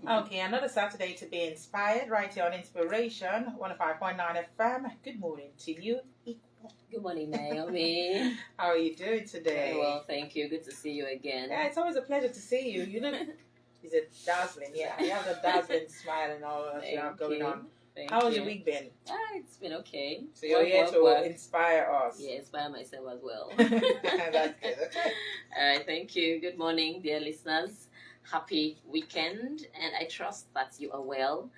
Okay, another Saturday to be inspired right here on Inspiration 105.9 FM. Good morning to you. Good morning, Naomi. How are you doing today? Very well, thank you. Good to see you again. Yeah, it's always a pleasure to see you. You know, is it dazzling? Yeah, you have the dazzling smile and all that you have going on. How has your week been? It's been okay. So you're here to inspire us. Yeah, inspire myself as well. That's good. Okay. All right, thank you. Good morning, dear listeners. Happy weekend, and I trust that you are well.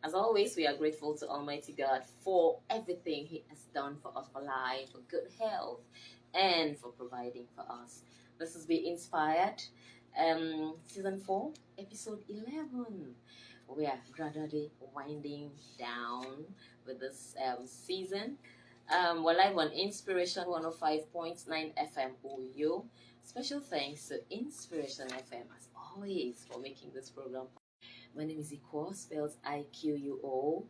As always, we are grateful to Almighty God for everything He has done for us, for life, for good health, and for providing for us. This is Be Inspired, Season 4, Episode 11. We are gradually winding down with this season. We're live on Inspiration 105.9 FM OU. Special thanks to Inspiration FM as always for making this program. My name is Iquo, spelled IQUO,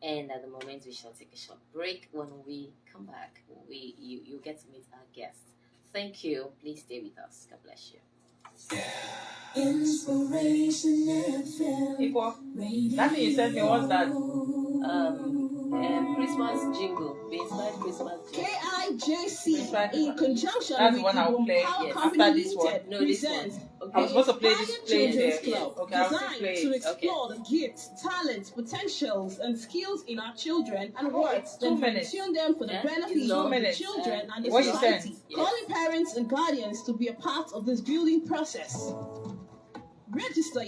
and at the moment we shall take a short break. When we come back, you get to meet our guests. Thank you. Please stay with us. God bless you. Inspiration FM. Iquo, that thing you sent me, what's that? Christmas jingle, Be Inspired Christmas jingle. KIJC in conjunction That's with one I will play after this one. No, this one. Okay. I was supposed to play this Children's here. Club, Okay, I'll still designed play to it. explore the gifts, talents, potentials, and skills in our children and works Two minutes. tune them for the benefit It's of the 2 minutes. children and the What you society. sent? Yes. Calling parents and guardians to be a part of this building process. Register.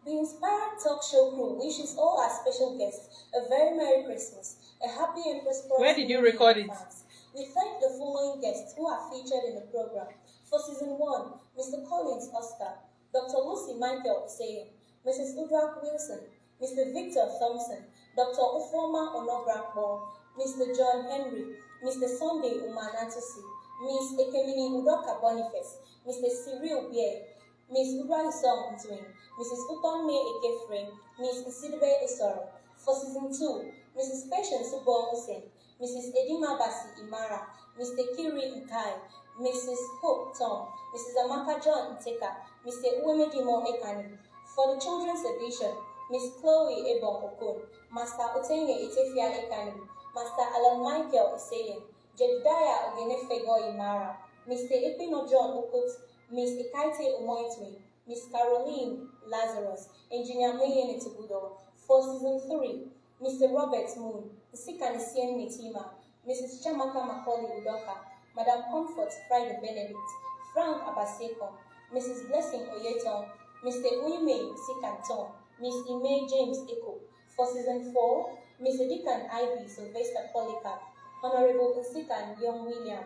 The Inspired Talk Show crew wishes all our special guests a very Merry Christmas, a happy and prosperous Where did you New Year record in it? advance. We thank the following guests who are featured in the program. For Season 1, Mr. Collins Oscar, Dr. Lucy Michael Oseyin, Mrs. Udrak Wilson, Mr. Victor Thompson, Dr. Ufoma Onobrakbo, Mr. John Henry, Mr. Sunday Umanatusi, Miss Ekemini Udoka Boniface, Mr. Cyril Bier, Miss Udra Isong Ntwin, Mrs. Utonme Ekefre, Miss Isidibe Esoro. For Season 2, Mrs. Patience Subo Hussein, Mrs. Edima Basi Imara, Mr. Kiri Nkai, Mrs. Hope Tom, Mrs. Amaka John Nteka, Mr. Uwemedimo Ekani. For the children's edition, Miss Chloe Ebon Okon, Master Otenye Etefia Ekani, Master Alan Michael Oseyin, Jedediah Ogenefego Imara, Mr. Epino John Okut, Miss Ikaite Umoitwe, Miss Caroline Lazarus, Engineer Million Itubudo. For Season 3, Mr. Robert Moon, Sikanisian Nitima, Mrs. Chamaka Macaulay Udoka, Madam Comfort Friday Benedict, Frank Abaseko, Mrs. Blessing Oyeton, Mr. Uyime Sikanton, Miss Ime James Eko. For Season 4, Mr. Deacon Ivy Sylvester Polycarp, Honorable Nsikan Young William,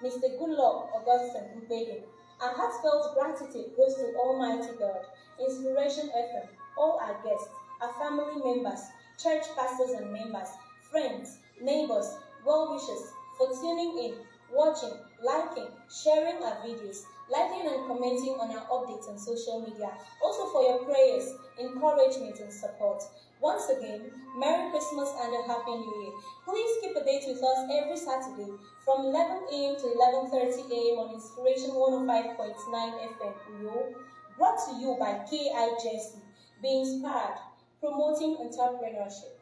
Mr. Goodluck Augustine Mbede. Our heartfelt gratitude goes to Almighty God, Inspiration FM, all our guests, our family members, church pastors and members, friends, neighbors, well-wishers for tuning in, watching, liking, sharing our videos, liking and commenting on our updates on social media, also for your prayers, encouragement and support. Once again, Merry Christmas and a Happy New Year. Please keep a date with us every Saturday from 11 a.m. to 11:30 a.m. on Inspiration 105.9 FM Uyo, brought to you by KIJC, Be Inspired, promoting entrepreneurship.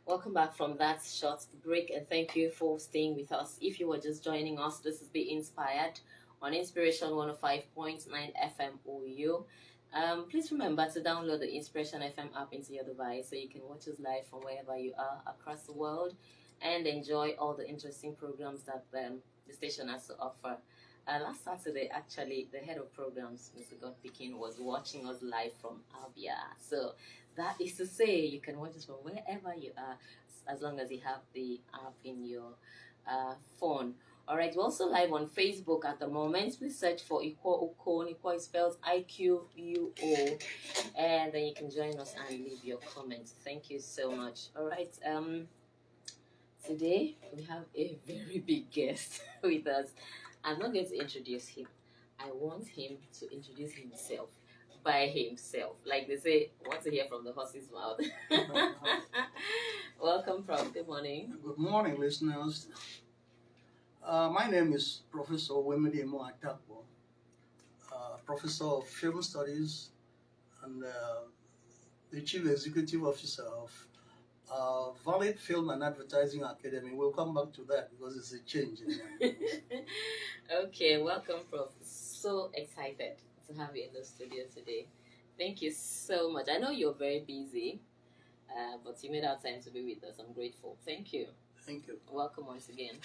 Welcome back from that short break, and thank you for staying with us. If you were just joining us, this is Be Inspired on Inspiration 105.9 FM OU. Please remember to download the Inspiration FM app into your device so you can watch us live from wherever you are across the world and enjoy all the interesting programs that the station has to offer. Last Saturday, actually, the head of programs, Mr. God Pikin, was watching us live from Abia. So that is to say, you can watch us from wherever you are, as long as you have the app in your phone. All right, we're also live on Facebook at the moment. Please search for Ikwo Ukon. Ikwo is spelled IQUO, and then you can join us and leave your comments. Thank you so much. All right, today we have a very big guest with us. I'm not going to introduce him. I want him to introduce himself by himself. Like they say, want to hear from the horse's mouth. Welcome, Prof. Good morning. Good morning, listeners. My name is Professor Uwemedimo Atakpo, Professor of Film Studies and the Chief Executive Officer of Valid Film and Advertising Academy. We'll come back to that because it's a change. Okay, welcome, Prof. So excited to have you in the studio today. Thank you so much. I know you're very busy, but you made our time to be with us. I'm grateful. Thank you. Thank you. Welcome once again.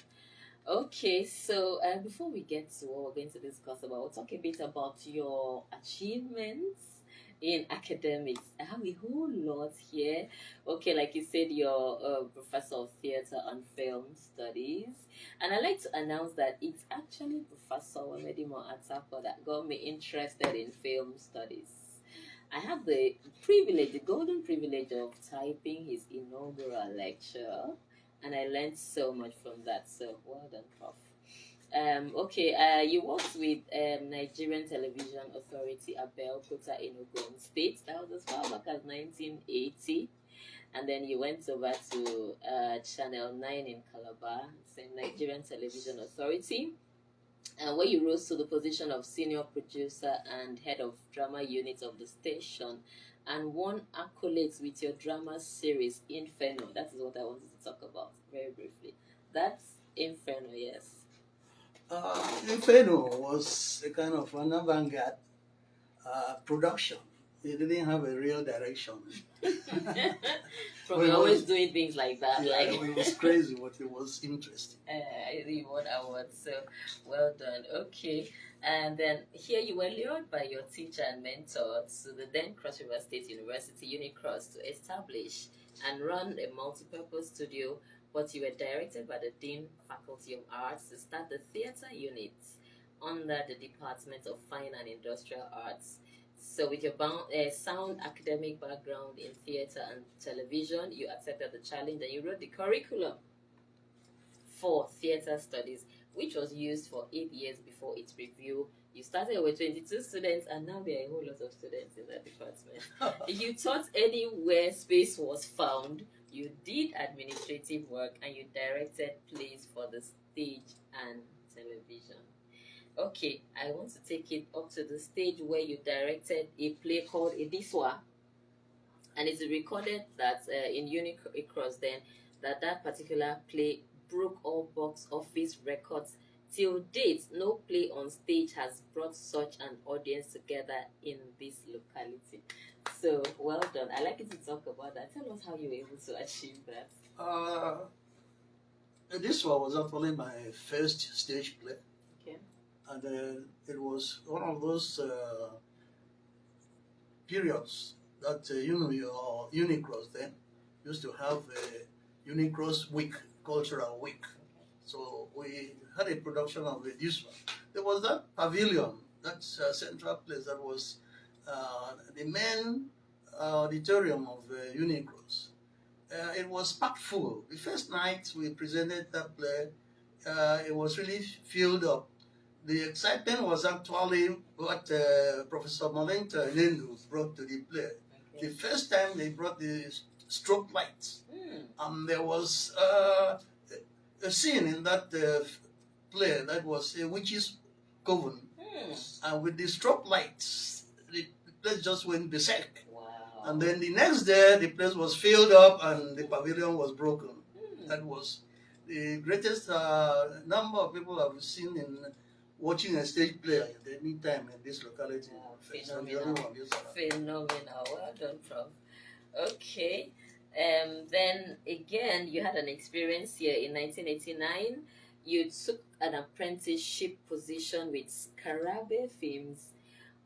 Okay, so before we get to what we're going to discuss about, we'll talk a bit about your achievements in academics. I have a whole lot here. Okay, like you said, you're a professor of theatre and film studies. And I'd like to announce that it's actually Professor Uwemedimo Atakpo that got me interested in film studies. I have the privilege, the golden privilege of typing his inaugural lecture, and I learned so much from that. So well done, Prof. You worked with Nigerian Television Authority, Abeokuta in Ogun State. That was as far back as 1980. And then you went over to Channel 9 in Calabar, same Nigerian Television Authority, where you rose to the position of senior producer and head of drama unit of the station, and won accolades with your drama series Inferno. That is what I wanted to talk about very briefly. That's Inferno, yes. Inferno was a kind of an avant-garde production. It didn't have a real direction. From always doing things like that. Yeah, like it was crazy, but it was interesting. You won awards, so well done. Okay. And then here you were lured by your teacher and mentor to the then Cross River State University, Unicross, to establish and run a multi-purpose studio, but you were directed by the Dean Faculty of Arts to start the theatre unit under the Department of Fine and Industrial Arts. So with your sound academic background in theatre and television, you accepted the challenge and you wrote the curriculum for theatre studies, which was used for 8 years before its review. You started with 22 students, and now there are a whole lot of students in that department. You taught anywhere space was found. You did administrative work, and you directed plays for the stage and television. Okay, I want to take it up to the stage where you directed a play called Ediswa, and it's recorded that in Unicross then that particular play broke all box office records. Till date, no play on stage has brought such an audience together in this locality. So, well done. I'd like you to talk about that. Tell us how you were able to achieve that. This one was actually my first stage play. Okay. And it was one of those periods that, your Unicross then used to have a Unicross week, cultural week. So we had a production of this one. There was that pavilion, that central place that was the main auditorium of Unicross. It was packed full. The first night we presented that play, it was really filled up. The excitement was actually what Professor Malenta Nendu brought to the play. Okay. The first time they brought the strobe lights, there was a scene in that play that was a witch's coven, and with the strobe lights, the place just went berserk. Wow! And then the next day, the place was filled up and the pavilion was broken. That was the greatest number of people I've seen in watching a stage play at any time in this locality. Phenomenal. Phenomenal. Well done, Prof. Okay. Then again, you had an experience here in 1989. You took an apprenticeship position with Scarabe Films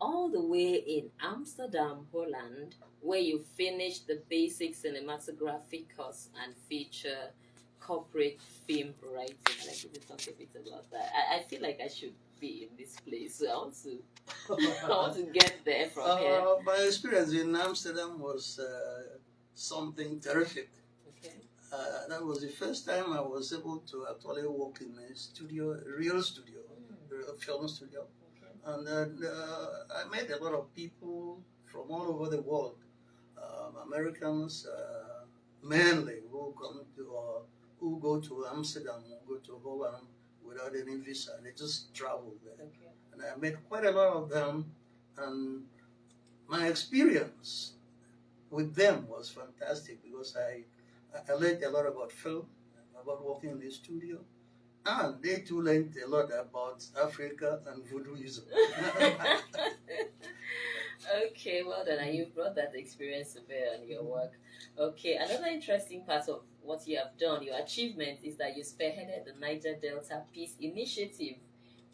all the way in Amsterdam, Holland, where you finished the basic cinematography course and feature corporate film writing. I'd like you to talk a bit about that. I feel like I should be in this place, so I want to get there from here. My experience in Amsterdam was something terrific. Okay. That was the first time I was able to actually work in a studio, a real studio, a film studio. Okay. And I met a lot of people from all over the world, Americans mainly, who come to who go to Amsterdam, who go to Holland without any visa. They just travel there. Okay. And I met quite a lot of them, and my experience with them was fantastic because I learned a lot about film, about working in the studio, and they too learned a lot about Africa and voodooism. Okay, well done. And you brought that experience to bear on your work. Okay, another interesting part of what you have done, your achievement, is that you spearheaded the Niger Delta Peace Initiative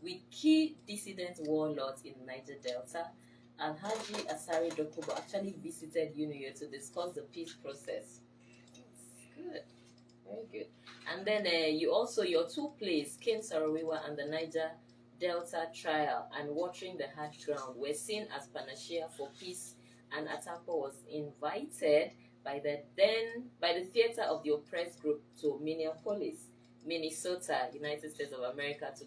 with key dissident warlords in Niger Delta. And Haji Asari Dokubo actually visited UNIO to discuss the peace process. It's good. Very good. And then you also, your two plays, King Sarawiwa and the Niger Delta Trial and Watering the Hard Ground, were seen as panacea for peace, and Atakpo was invited by the theater of the oppressed group to Minneapolis, Minnesota, United States of America, to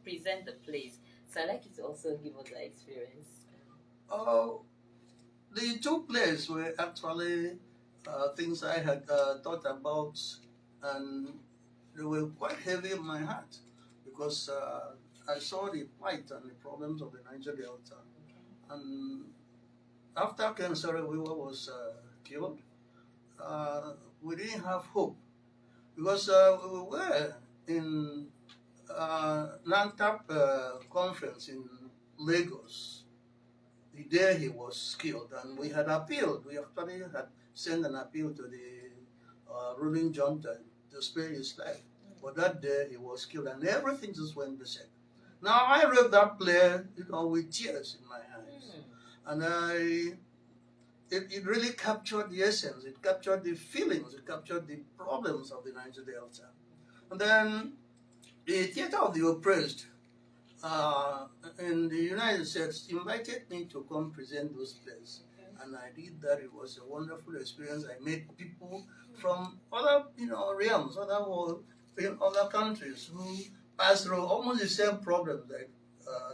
present the plays. So I'd like you to also give us that experience. The two plays were actually things I had thought about, and they were quite heavy in my heart because I saw the plight and the problems of the Niger Delta. And after Ken Sarawiwa was killed, we didn't have hope because we were in NANTAP conference in Lagos the day he was killed, and we had appealed. We actually had sent an appeal to the ruling junta to spare his life. But that day he was killed, and everything just went beside. Now I read that play, with tears in my eyes, and it really captured the essence. It captured the feelings. It captured the problems of the Niger Delta. And then the Theater of the Oppressed in the United States invited me to come present those plays. And I did that. It was a wonderful experience. I met people from other, realms, other world, in other countries who passed through almost the same problems like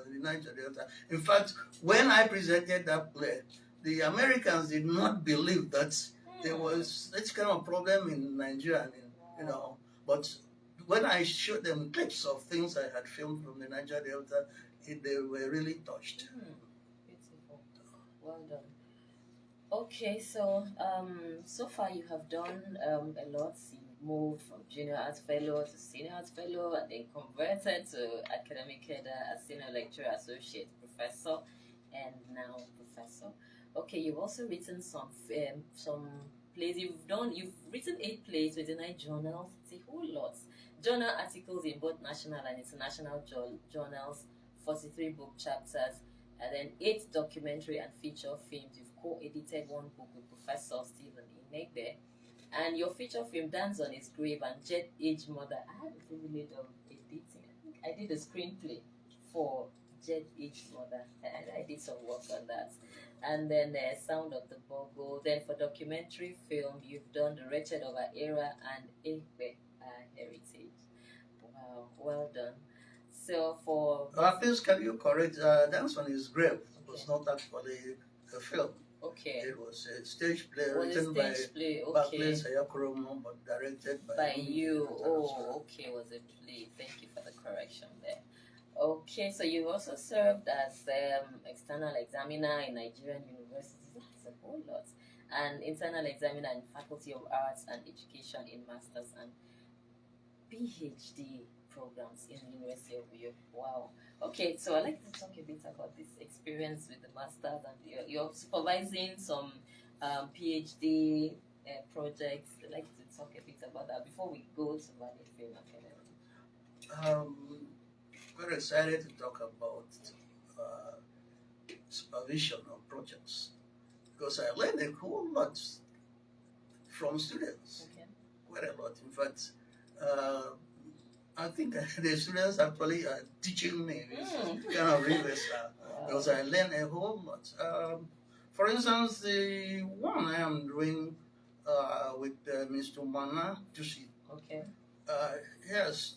the Niger Delta. In fact, when I presented that play, the Americans did not believe that there was this kind of problem in Nigeria, but when I showed them clips of things I had filmed from the Niger Delta, they were really touched. Beautiful. Well done. Okay, so so far you have done a lot. You moved from junior arts fellow to senior arts fellow, and then converted to academic header as senior lecturer, associate professor, and now professor. Okay, you've also written some plays. You've written 8 plays with the 9 journals. It's a whole lot. Journal articles in both national and international journals, 43 book chapters, and then 8 documentary and feature films. You've co-edited 1 book with Professor Stephen Inegbe. And your feature film, Dance on His Grave and Jet Age Mother. I had the privilege of editing. I think I did a screenplay for Jet Age Mother. I did some work on that. And then Sound of the Bogo. Then for documentary film, you've done The Wretched of Our Era and Ekpe Heritage. Wow, well done. So for... Please, can you correct, Dance on His Grave was not actually a film. Okay. It was a stage play written by Bakle Sayakoromo, but directed by you. Oh, okay, it was a play. Thank you for the correction there. Okay, so you also served as external examiner in Nigerian universities. That's a whole lot. And internal examiner in Faculty of Arts and Education in Masters and PhD programs in the University of Uyo. Wow. Okay, so I'd like to talk a bit about this experience with the Masters and you're supervising some PhD projects. I'd like to talk a bit about that before we go to Valley Film Academy. Very excited to talk about supervision of projects because I learned a whole lot from students. Okay. Quite a lot. In fact, I think the students actually are teaching me this kind of reverse because I learned a whole lot. For instance, the one I am doing with Mr. Mana Tusi. Okay. He has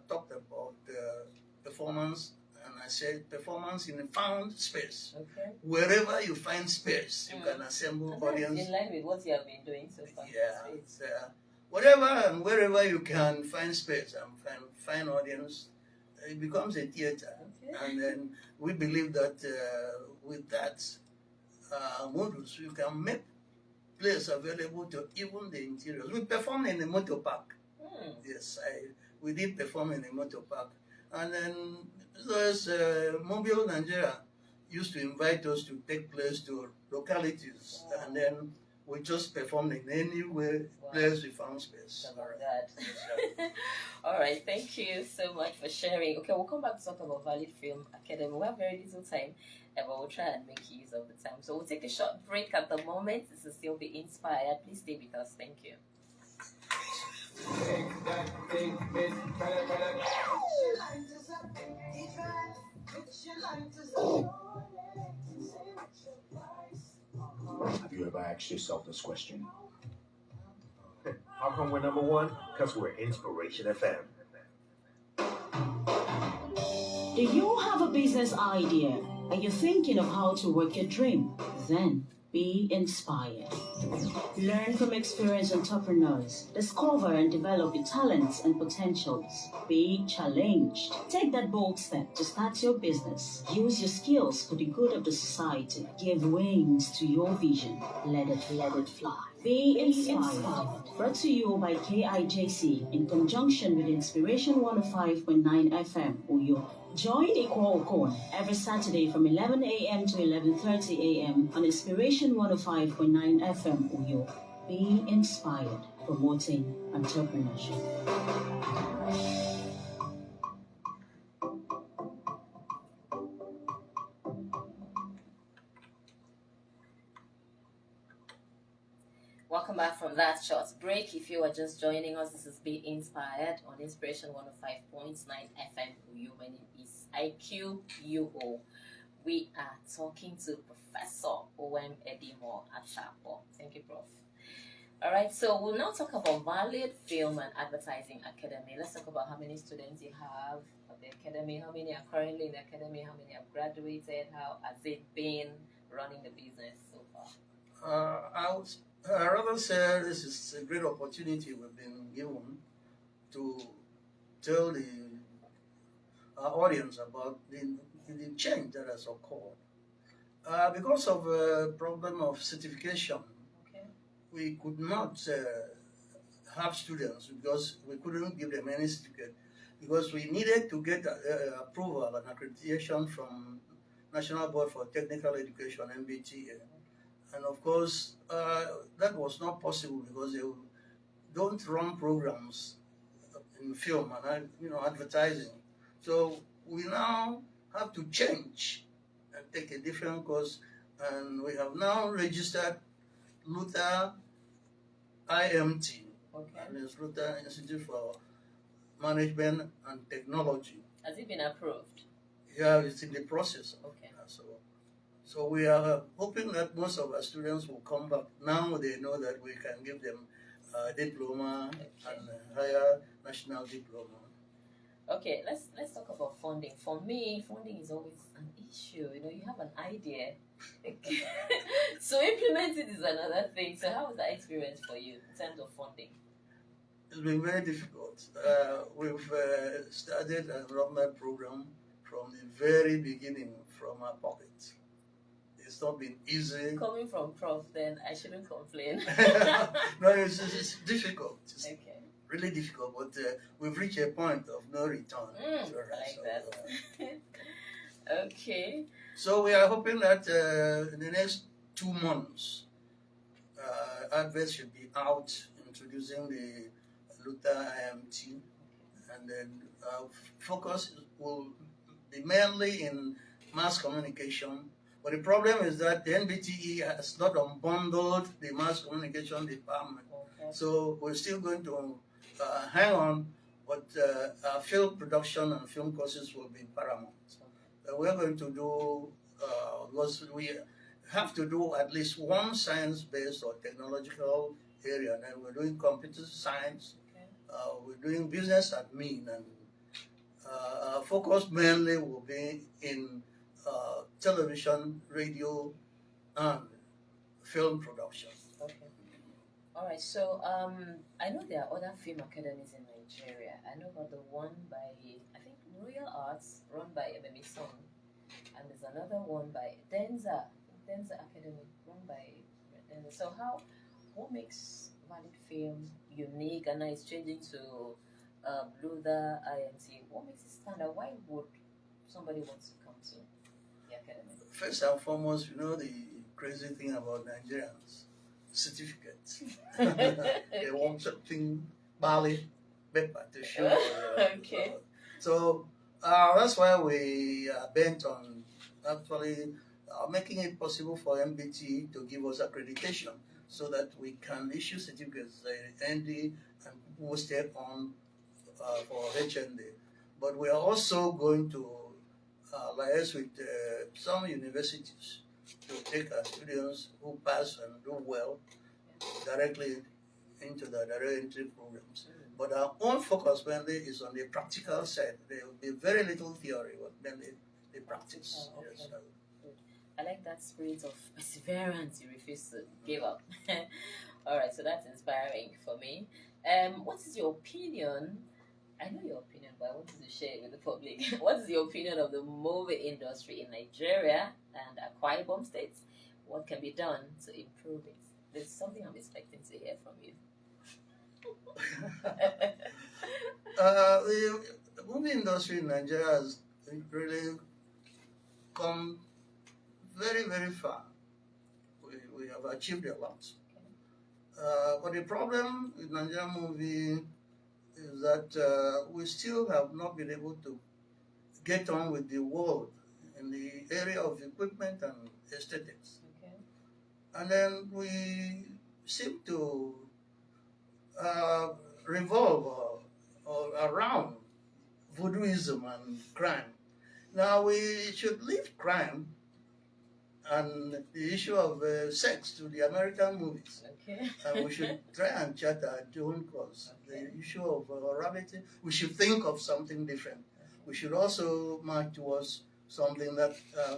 talked about performance, and I said performance in a found space. Okay. Wherever you find space, you can assemble audience. In line with what you have been doing so far. Yeah. Whatever and wherever you can find space and find audience, it becomes a theater. Okay. And then we believe that with that models, you can make place available to even the interiors. We performed in a motor park. Yes, we did perform in a motor park. And then there's Mobile Nigeria used to invite us to take place to localities. Wow. And then we just performed in any way, place we found space. All right, thank you so much for sharing. Okay, we'll come back to talk about Valid Film Academy. We have very little time, but we'll try and make use of the time. So we'll take a short break at the moment. This will still be inspired. Please stay with us. Thank you. Have you ever asked yourself this question? How come we're number one? Because we're Inspiration FM. Do you have a business idea? Are you thinking of how to work your dream? Then be inspired. Learn from experienced entrepreneurs. Discover and develop your talents and potentials. Be challenged. Take that bold step to start your business. Use your skills for the good of the society. Give wings to your vision. Let it fly. Be inspired. Brought to you by KIJC in conjunction with Inspiration 105.9 FM, Uyo. Join Equal Corn every Saturday from 11 a.m. to 11:30 a.m. on Inspiration 105.9 FM, Uyo. Be inspired, promoting entrepreneurship. Welcome back from that short break. If you are just joining us, this is Be Inspired on Inspiration 105.9 FM. My name is IQUO. We are talking to Professor Uwemedimo Atakpo. Thank you, Prof. All right, so we'll now talk about Valid Film and Advertising Academy. Let's talk about how many students you have at the academy, how many are currently in the academy, how many have graduated, how has it been running the business so far? I rather say this is a great opportunity we've been given to tell our audience about the change that has occurred. Because of a problem of certification, we could not have students because we couldn't give them any certificate because we needed to get approval and accreditation from National Board for Technical Education, NBTA. And of course, that was not possible because they don't run programs in film and advertising. So we now have to change and take a different course. And we have now registered Luther IMT, and it's Luther Institute for Management and Technology. Has it been approved? Yeah, it's in the process. So we are hoping that most of our students will come back. Now they know that we can give them a diploma and a higher national diploma. Okay, let's talk about funding. For me, funding is always an issue. You have an idea. So implement it is another thing. So how was that experience for you in terms of funding? It's been very difficult. We've started an enrollment program from the very beginning, from our pocket. It's not been easy. Coming from Prof, then I shouldn't complain. No, it's difficult. It's okay. really difficult, but we've reached a point of no return. I like that. Okay. So we are hoping that in the next 2 months, adverts should be out introducing the Luther IMT, and then focus will be mainly in mass communication. But the problem is that the NBTE has not unbundled the mass communication department. Okay. So we're still going to hang on, but film production and film courses will be paramount. We're going to do, we have to do at least one science-based or technological area, and then we're doing computer science, we're doing business admin, and our focus mainly will be in television, radio, and film production. Okay. All right. So I know there are other film academies in Nigeria. I know about the one by, I think, Royal Arts, run by Uwemedimo, and there's another one by Denza Academy, run by Denza. So what makes Valid Film unique? And now it's changing to Luther IMT. What makes it stand out? Why would somebody want to come to the academy? First and foremost, the crazy thing about Nigerians, certificates. They want something valid, paper to show. Okay. So that's why we are bent on actually making it possible for MBT to give us accreditation so that we can issue certificates, ND, and posted on for HND. But we are also going to liaise with some universities to take our students who pass and do well directly into the direct entry programs. But our own focus mainly is on the practical side. There will be very little theory, but mainly the practice. Okay. Yes. I like that spirit of perseverance you refuse to give up. All right, so that's inspiring for me. What is your opinion? I know your opinion, but I want you to share it with the public. What is your opinion of the movie industry in Nigeria and Akwa Ibom states? What can be done to improve it? There's something I'm expecting to hear from you. The movie industry in Nigeria has really come very, very far. We have achieved a lot. But the problem with Nigerian movie is that we still have not been able to get on with the world in the area of equipment and aesthetics. Okay. And then we seem to revolve around voodooism and crime. Now we should leave crime and the issue of sex to the American movies. Okay. And we should try and chart our own course. Okay. The issue of morality, we should think of something different. Okay. We should also march towards something that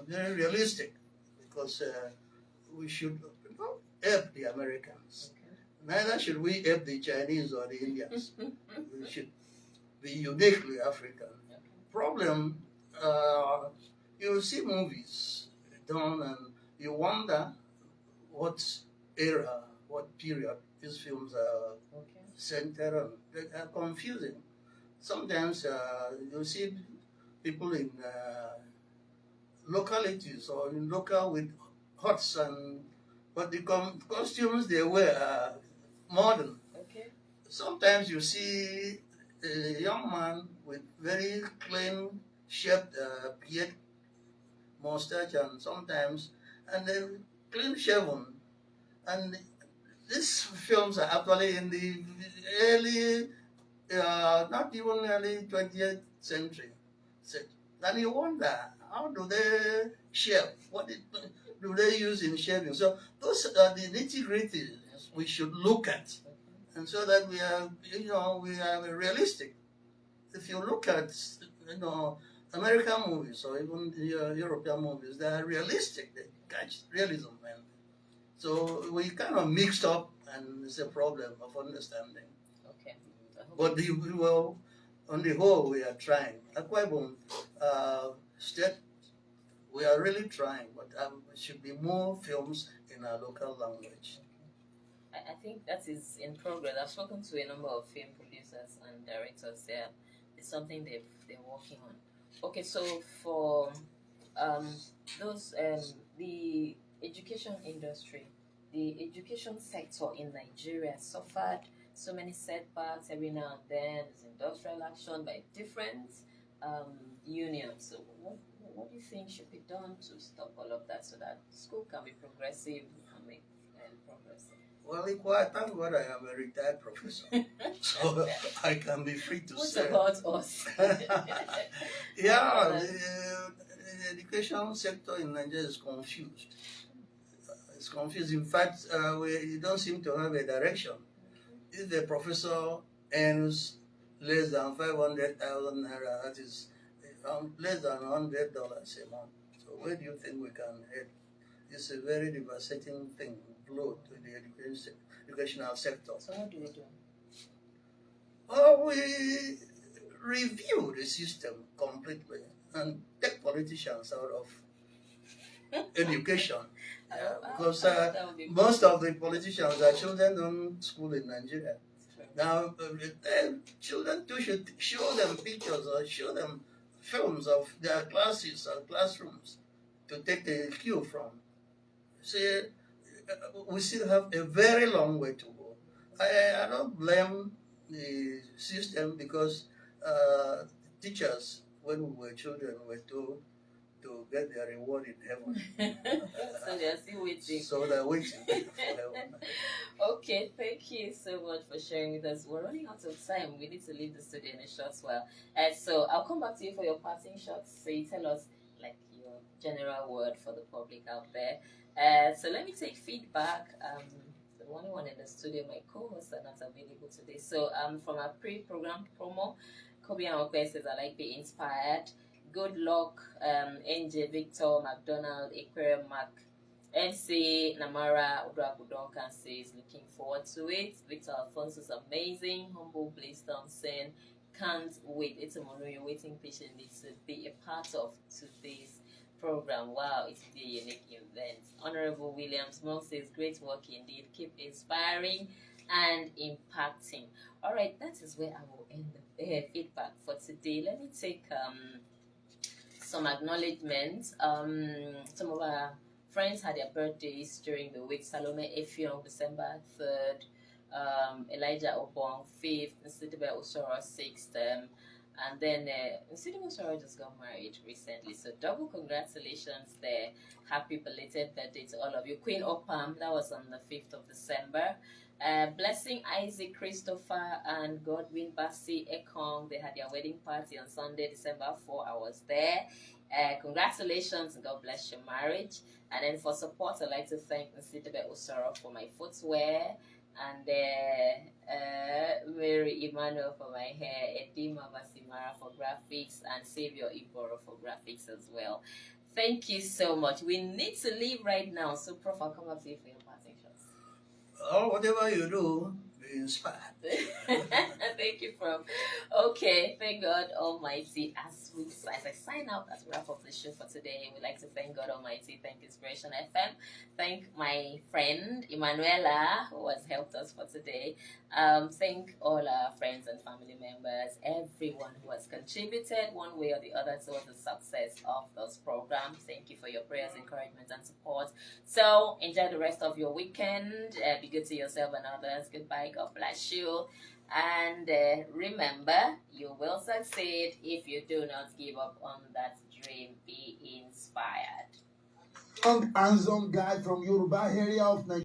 very realistic, because we should not help the Americans. Okay. Neither should we help the Chinese or the Indians. We should be uniquely African. Okay. Problem, you see movies done and you wonder what era, what period these films are centered on. They are confusing. Sometimes you see people in localities or in local with huts, but the costumes they wear are modern. Okay. Sometimes you see a young man with very clean shaped beard, mustache, and then clean shaven. And these films are actually in the early, not even early 20th century. And you wonder, how do they shave? What do they use in shaving? So those are the nitty-gritty we should look at, and so that we are realistic. If you look at, American movies or even European movies, they are realistic. They catch realism, man. So we kind of mixed up, and it's a problem of understanding. Okay. But well, on the whole, we are trying. Akwa Ibom State, we are really trying, but there should be more films in our local language. I think that is in progress. I've spoken to a number of film producers and directors there. It's something they're working on. Okay, so for those the education industry, the education sector in Nigeria suffered so many setbacks every now and then. There's industrial action by different unions. So what do you think should be done to stop all of that so that school can be progressive and make progress? Well, I thank God I am a retired professor, so I can be free to say. What about us? Yeah, the education sector in Nigeria is confused. It's confused. In fact, we don't seem to have a direction. If the professor earns less than 500,000 naira, that is less than $100 a month. So where do you think we can head? It's a very devastating thing, blow to the educational sector. So what do we do? Oh, we review the system completely and take politicians out of education. Because most of the politicians are children on school in Nigeria. Now, children too should show them pictures or show them films of their classes or classrooms to take a cue from. See, we still have a very long way to go. I don't blame the system because teachers, when we were children, were told to get their reward in heaven. So they are still waiting. So they're waiting for heaven. Okay, thank you so much for sharing with us. We're running out of time. We need to leave the studio in a short while. So I'll come back to you for your parting shots. So you tell us like your general word for the public out there. So let me take feedback. The only one in the studio, my co-hosts are not available today. So from our pre-program promo, Kobe and Okwe says, I like be inspired. Good luck, NJ Victor, McDonald, Aquarium Mac, MC Namara, Udrabudonkan says, looking forward to it. Victor Alfonso is amazing. Humble Blaze Thompson, can't wait. It's a mono, you're waiting patiently to be a part of today's program. Wow, it's a unique event. Honorable Williams Mom says, great work indeed. Keep inspiring and impacting. All right, that is where I will end the feedback for today. Let me take some acknowledgements. Some of our friends had their birthdays during the week. Salome Effiong, December 3rd. Elijah Obong, 5th. Nsidibe Osoro, 6th. And then Nsidibe Osoro just got married recently. So double congratulations there. Happy belated birthday to all of you. Queen Opam, that was on the 5th of December. Blessing Isaac Christopher and Godwin Bassi Ekong, they had their wedding party on Sunday, December 4. I was there. Congratulations and God bless your marriage. And then for support, I'd like to thank Nsidibe Osoro for my footwear, and Mary Emmanuel for my hair, Edima Basimara for graphics, and Savior Iboro for graphics as well. Thank you so much. We need to leave right now, so Prof, I'll come up to you for your parting shots. Oh, whatever you do, be inspired. Thank you, Prof. Okay, thank God Almighty. As I sign out, as we wrap up the show for today, we'd like to thank God Almighty, thank Inspiration FM, thank my friend Emanuela, who has helped us for today. Thank all our friends and family members, everyone who has contributed one way or the other towards the success of those programs. Thank you for your prayers, encouragement, and support. So enjoy the rest of your weekend. Be good to yourself and others. Goodbye. God bless you. And remember, you will succeed if you do not give up on that dream. Be inspired. Hands-on guide from Yoruba area of Nigeria.